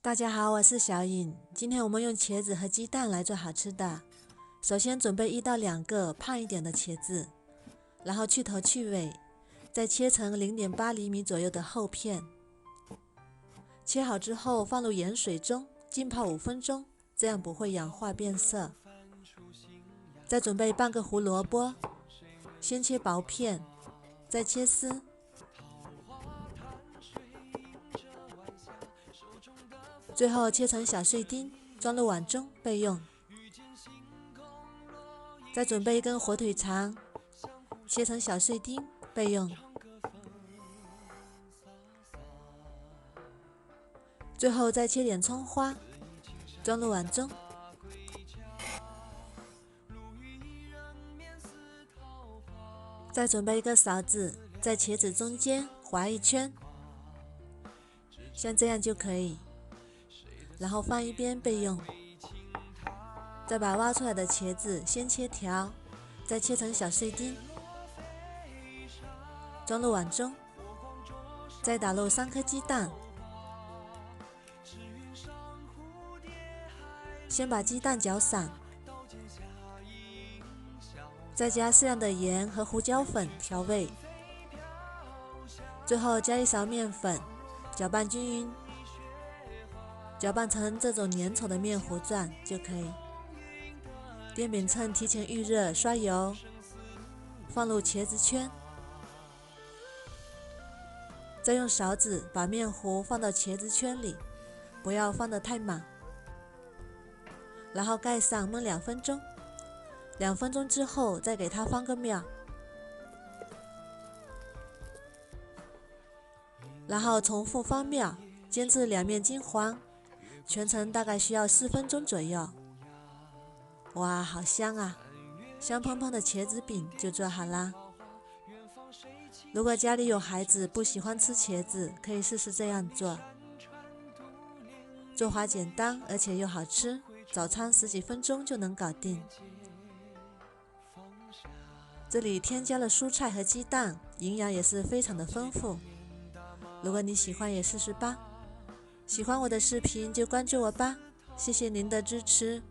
大家好，我是小颖。今天我们用茄子和鸡蛋来做好吃的。首先准备1到2个胖一点的茄子，然后去头去尾，再切成0.8厘米左右的厚片。切好之后放入盐水中浸泡5分钟，这样不会氧化变色。再准备半个胡萝卜，先切薄片，再切丝。最后切成小碎丁，装入碗中备用。再准备1根火腿肠，切成小碎丁备用。最后再切点葱花，装入碗中。再准备1个勺子，在茄子中间划一圈，像这样就可以。然后放一边备用。再把挖出来的茄子先切条，再切成小碎丁，装入碗中。再打入3颗鸡蛋，先把鸡蛋搅散，再加适量的盐和胡椒粉调味，最后加1勺面粉，搅拌均匀，搅拌成这种粘稠的面糊状就可以。电饼铛提前预热，刷油，放入茄子圈，再用勺子把面糊放到茄子圈里，不要放得太满，然后盖上焖2分钟。2分钟之后再给它放个面，然后重复翻面，煎至2面金黄，全程大概需要4分钟左右。哇，好香啊！香喷喷的茄子饼就做好啦。如果家里有孩子不喜欢吃茄子，可以试试这样做。做法简单，而且又好吃，早餐10几分钟就能搞定。这里添加了蔬菜和鸡蛋，营养也是非常的丰富。如果你喜欢也试试吧。喜欢我的视频就关注我吧，谢谢您的支持。